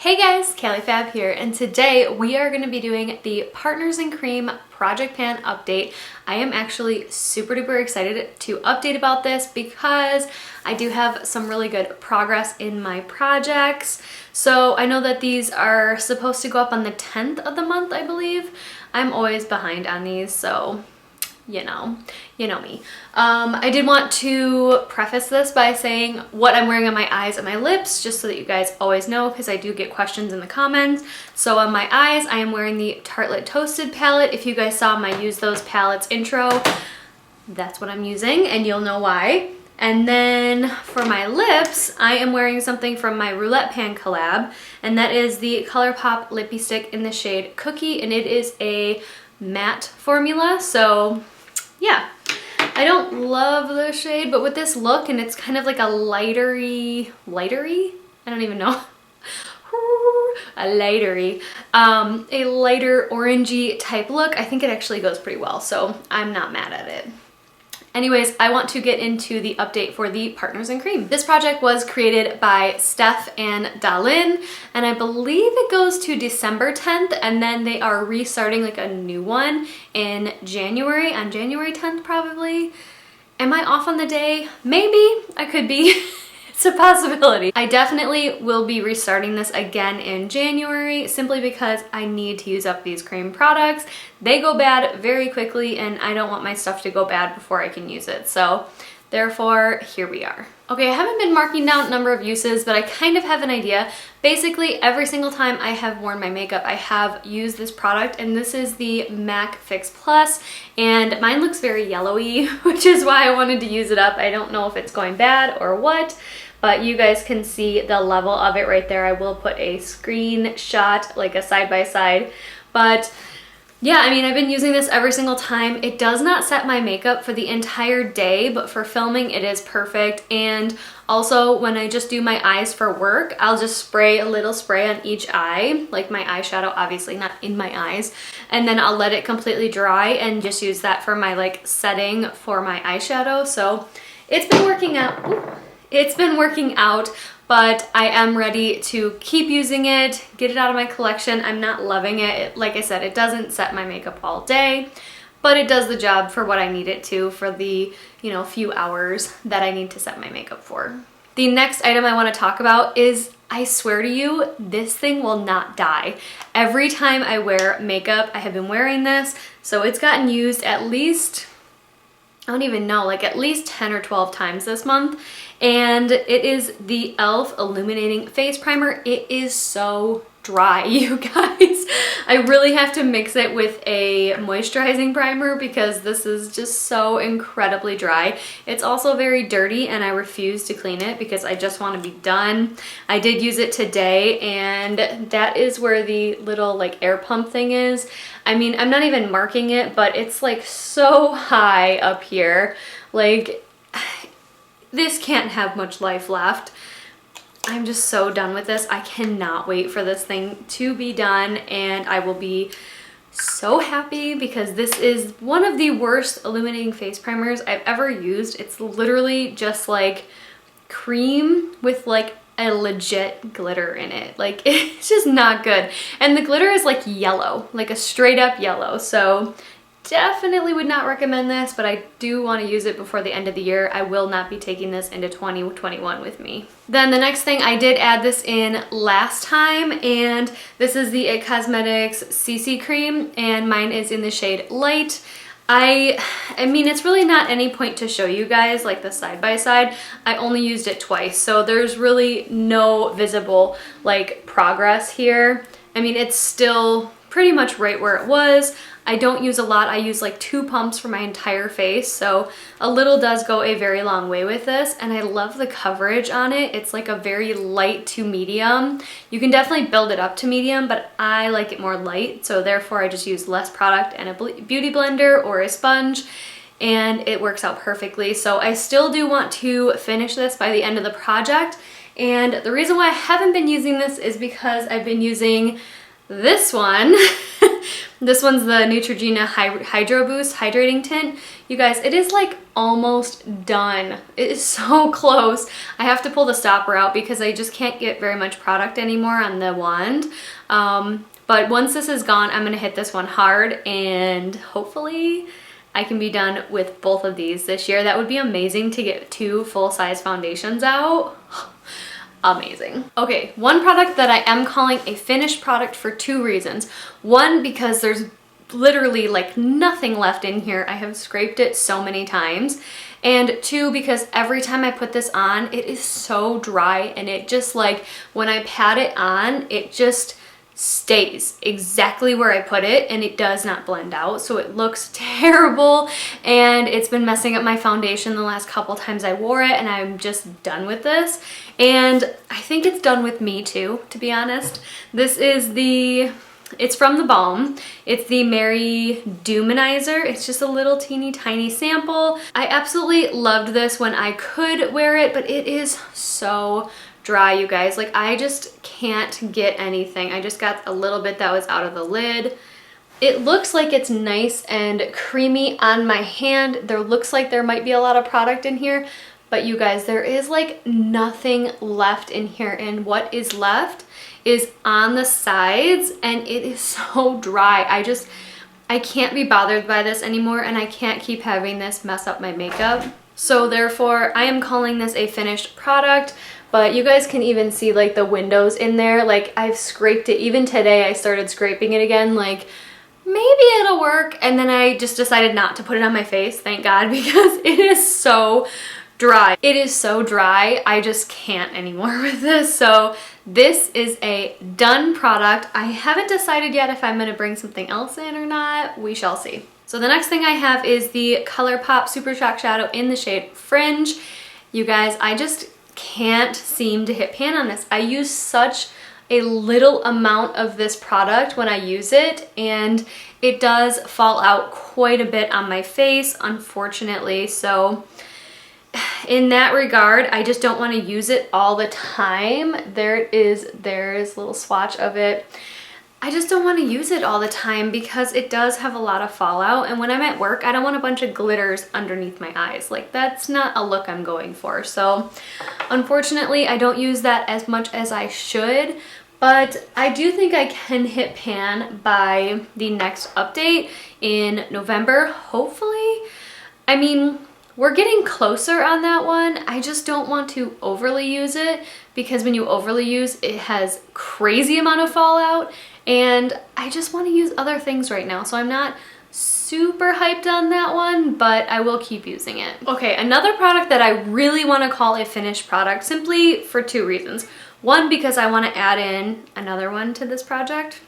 Hey guys, KaliFab here, and today we are going to be doing the Partners in Cream project pan update. I am actually super duper excited to update about this because I do have some really good progress in my projects. So I know that these are supposed to go up on the 10th of the month, I believe. I'm always behind on these, so you know me. I did want to preface this by saying what I'm wearing on my eyes and my lips, just so that you guys always know, because I do get questions in the comments. So on my eyes, I am wearing the Tartelette Toasted palette. If you guys saw my Use Those Palettes intro, that's what I'm using, and you'll know why. And then for my lips, I am wearing something from my Roulette Pan collab, and that is the Colourpop Lippie Stick in the shade Cookie, and it is a matte formula, so yeah. I don't love the shade, but with this look, and it's kind of like a lightery, I don't even know. A lighter orangey type look. I think it actually goes pretty well, so I'm not mad at it. Anyways, I want to get into the update for the Partners in Cream. This project was created by Steph and DaLin, and I believe it goes to December 10th, and then they are restarting like a new one in January, on January 10th probably. Am I off on the day? Maybe. I could be. It's a possibility. I definitely will be restarting this again in January simply because I need to use up these cream products. They go bad very quickly and I don't want my stuff to go bad before I can use it. So therefore, here we are. Okay, I haven't been marking down number of uses, but I kind of have an idea. Basically, every single time I have worn my makeup, I have used this product, and this is the MAC Fix Plus, and mine looks very yellowy, which is why I wanted to use it up. I don't know if it's going bad or what, but you guys can see the level of it right there. I will put a screenshot, like a side-by-side, but yeah, I mean, I've been using this every single time. It does not set my makeup for the entire day, but for filming, it is perfect. And also, when I just do my eyes for work, I'll just spray a little spray on each eye, like my eyeshadow, obviously not in my eyes, and then I'll let it completely dry and just use that for my like setting for my eyeshadow. So it's been working out. Ooh. It's been working out, but I am ready to keep using it, get it out of my collection. I'm not loving it. Like I said, it doesn't set my makeup all day, but it does the job for what I need it to for the, few hours that I need to set my makeup for. The next item I want to talk about is, I swear to you, this thing will not die. Every time I wear makeup, I have been wearing this, so it's gotten used at least, I don't even know, like at least 10 or 12 times this month. And it is the e.l.f. Illuminating Face Primer. It is so dry, you guys. I really have to mix it with a moisturizing primer because this is just so incredibly dry. It's also very dirty and I refuse to clean it because I just want to be done. I did use it today and that is where the little like air pump thing is. I mean, I'm not even marking it, but it's like so high up here. Like, this can't have much life left. I'm just so done with this. I cannot wait for this thing to be done, and I will be so happy because this is one of the worst illuminating face primers I've ever used. It's literally just like cream with like a legit glitter in it. Like, it's just not good. And the glitter is like yellow, like a straight up yellow. So definitely would not recommend this, but I do want to use it before the end of the year. I will not be taking this into 2021 with me. Then the next thing, I did add this in last time, and this is the IT Cosmetics CC cream, and mine is in the shade Light. I mean, it's really not any point to show you guys like the side-by-side. I only used it twice, so there's really no visible like progress here. I mean, it's still pretty much right where it was. I don't use a lot. I use like 2 pumps for my entire face, so a little does go a very long way with this, and I love the coverage on it. It's like a very light to medium. You can definitely build it up to medium, but I like it more light, so therefore I just use less product and a beauty blender or a sponge, and it works out perfectly. So I still do want to finish this by the end of the project, and the reason why I haven't been using this is because I've been using this one This one's the Neutrogena Hydro Boost Hydrating Tint. You guys, it is like almost done. It is so close. I have to pull the stopper out because I just can't get very much product anymore on the wand. But once this is gone, I'm gonna hit this one hard and hopefully I can be done with both of these this year. That would be amazing to get 2 full-size foundations out. Amazing. Okay, one product that I am calling a finished product for 2 reasons. One, because there's literally like nothing left in here. I have scraped it so many times. And 2, because every time I put this on, it is so dry and it just like, when I pat it on, it just stays exactly where I put it and it does not blend out, so it looks terrible and it's been messing up my foundation the last couple times I wore it, and I'm just done with this. And I think it's done with me too, to be honest. This is it's from theBalm. It's the Mary Duminizer. It's just a little teeny tiny sample. I absolutely loved this when I could wear it, but it is so dry, you guys. Like, I just can't get anything. I just got a little bit that was out of the lid. It looks like it's nice and creamy on my hand. There looks like there might be a lot of product in here, but you guys, there is like nothing left in here, and what is left is on the sides and it is so dry. I can't be bothered by this anymore, and I can't keep having this mess up my makeup. So therefore, I am calling this a finished product. But you guys can even see like the windows in there. Like, I've scraped it. Even today I started scraping it again, like maybe it'll work. And then I just decided not to put it on my face, thank God, because it is so dry. It is so dry, I just can't anymore with this. So this is a done product. I haven't decided yet if I'm gonna bring something else in or not. We shall see. So the next thing I have is the Colourpop Super Shock Shadow in the shade Fringe. You guys, I just can't seem to hit pan on this. I use such a little amount of this product when I use it, and it does fall out quite a bit on my face, unfortunately. So in that regard, I just don't want to use it all the time. There's a little swatch of it. I just don't want to use it all the time because it does have a lot of fallout, and when I'm at work, I don't want a bunch of glitters underneath my eyes. Like, that's not a look I'm going for. So unfortunately, I don't use that as much as I should, but I do think I can hit pan by the next update in November, hopefully. I mean, we're getting closer on that one. I just don't want to overly use it, because when you overly use, it has crazy amount of fallout, and I just want to use other things right now. So I'm not super hyped on that one, but I will keep using it. Okay, another product that I really want to call a finished product, simply for 2 reasons. One, because I want to add in another one to this project.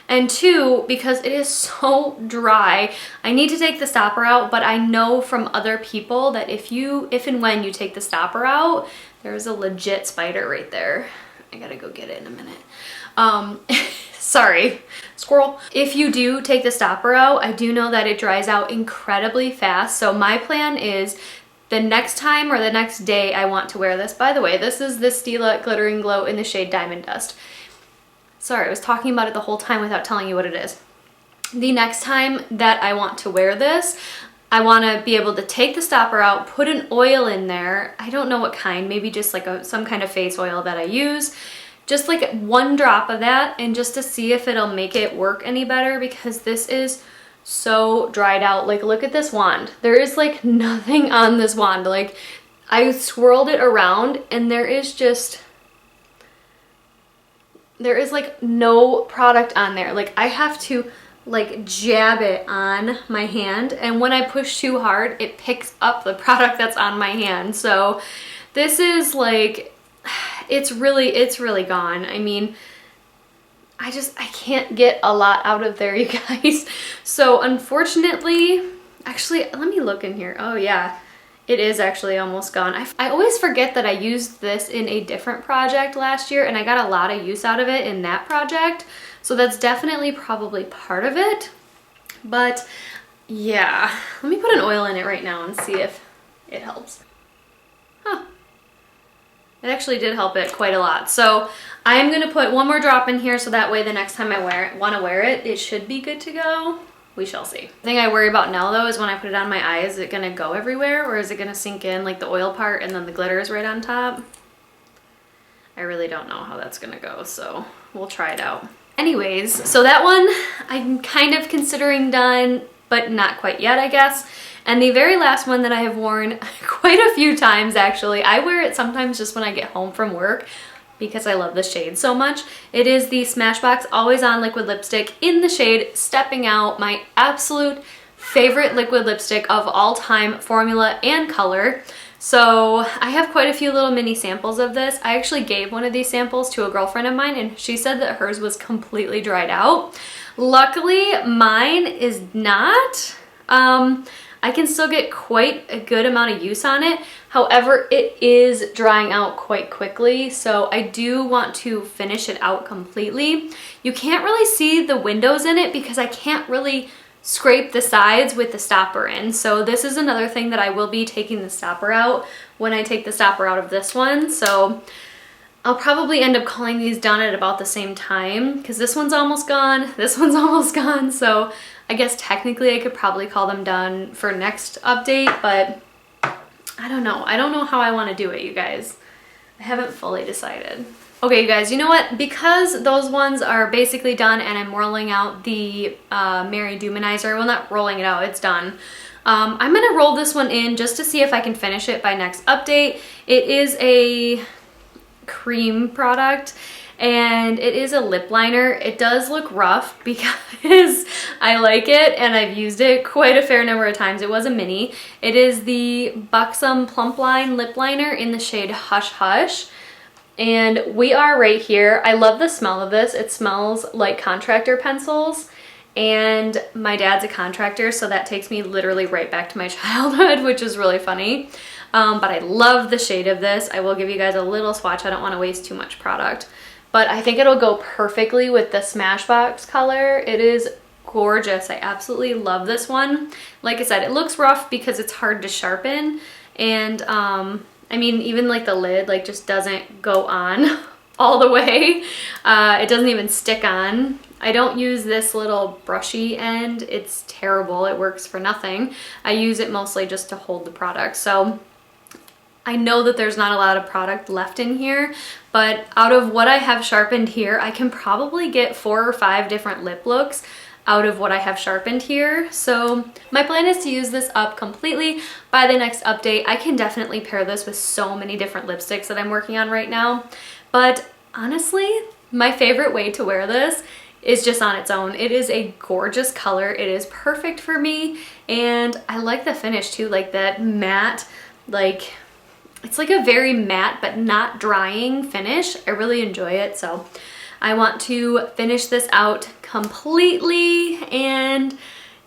And 2, because it is so dry. I need to take the stopper out, but I know from other people that if and when you take the stopper out, there's a legit spider right there. I gotta go get it in a minute. Sorry, squirrel. If you do take the stopper out, I do know that it dries out incredibly fast. So my plan is the next time or the next day I want to wear this. By the way, this is the Stila Glittering Glow in the shade Diamond Dust. Sorry, I was talking about it the whole time without telling you what it is. The next time that I want to wear this, I want to be able to take the stopper out, put an oil in there. I don't know what kind, maybe just like some kind of face oil that I use. Just like 1 drop of that, and just to see if it'll make it work any better, because this is so dried out. Like, look at this wand. There is like nothing on this wand. Like, I swirled it around and there is like no product on there. Like, I have to like jab it on my hand, and when I push too hard, it picks up the product that's on my hand. So this is like, it's really gone. I mean, I can't get a lot out of there, you guys. So unfortunately, actually, let me look in here. Oh yeah, it is actually almost gone. I always forget that I used this in a different project last year, and I got a lot of use out of it in that project. So that's definitely probably part of it. But yeah, let me put an oil in it right now and see if it helps. Huh. It actually did help it quite a lot. So I'm gonna put one more drop in here so that way the next time I want to wear it, it should be good to go. We shall see. The thing I worry about now though is when I put it on my eye, is it gonna go everywhere or is it gonna sink in like the oil part and then the glitter is right on top? I really don't know how that's gonna go, so we'll try it out. Anyways, so that one I'm kind of considering done, but not quite yet, I guess. And the very last one that I have worn quite a few times actually, I wear it sometimes just when I get home from work because I love the shade so much. It is the Smashbox Always On Liquid Lipstick in the shade Stepping Out, my absolute favorite liquid lipstick of all time, formula and color. So I have quite a few little mini samples of this. I actually gave one of these samples to a girlfriend of mine and she said that hers was completely dried out. Luckily, mine is not. I can still get quite a good amount of use on it. However, it is drying out quite quickly, so I do want to finish it out completely. You can't really see the windows in it because I can't really scrape the sides with the stopper in. So this is another thing that I will be taking the stopper out when I take the stopper out of this one. So I'll probably end up calling these done at about the same time because this one's almost gone, this one's almost gone. So I guess technically I could probably call them done for next update, but I don't know. I don't know how I want to do it, you guys. I haven't fully decided. Okay, you guys, you know what? Because those ones are basically done and I'm rolling out the Mary Duminizer, well, not rolling it out, it's done. I'm gonna roll this one in just to see if I can finish it by next update. It is a cream product and it is a lip liner. It does look rough because I like it and I've used it quite a fair number of times. It was a mini. It is the Buxom Plump Line lip liner in the shade Hush Hush. And we are right here. I love the smell of this. It smells like contractor pencils. And my dad's a contractor, so that takes me literally right back to my childhood, which is really funny. But I love the shade of this. I will give you guys a little swatch. I don't want to waste too much product. But I think it'll go perfectly with the Smashbox color. It is gorgeous. I absolutely love this one. Like I said, it looks rough because it's hard to sharpen. And I mean, even like the lid like just doesn't go on all the way. It doesn't even stick on. I don't use this little brushy end. It's terrible. It works for nothing. I use it mostly just to hold the product. So I know that there's not a lot of product left in here, but out of what I have sharpened here, I can probably get 4 or 5 different lip looks out of what I have sharpened here. So my plan is to use this up completely by the next update. I can definitely pair this with so many different lipsticks that I'm working on right now. But honestly, my favorite way to wear this is just on its own. It is a gorgeous color. It is perfect for me. And I like the finish too, like that matte, like it's like a very matte but not drying finish. I really enjoy it. So I want to finish this out completely. And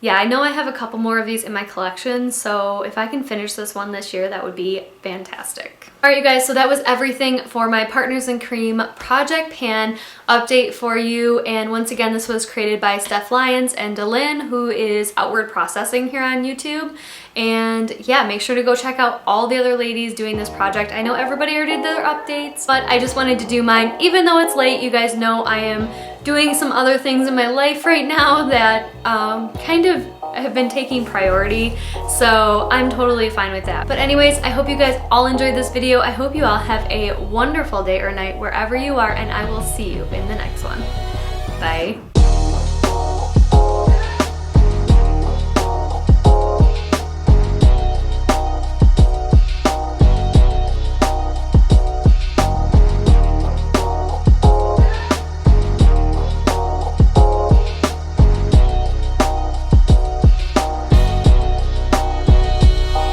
yeah, I know I have a couple more of these in my collection, so if I can finish this one this year, that would be fantastic. All right, you guys, so that was everything for my Partners in Cream project pan update for you. And once again, this was created by Steph and DaLin, who is Outward Processing here on YouTube. And yeah, make sure to go check out all the other ladies doing this project. I know everybody already did their updates, but I just wanted to do mine. Even though it's late, you guys know I am doing some other things in my life right now that kind of have been taking priority, so I'm totally fine with that. But anyways, I hope you guys all enjoyed this video. I hope you all have a wonderful day or night wherever you are, and I will see you in the next one. Bye.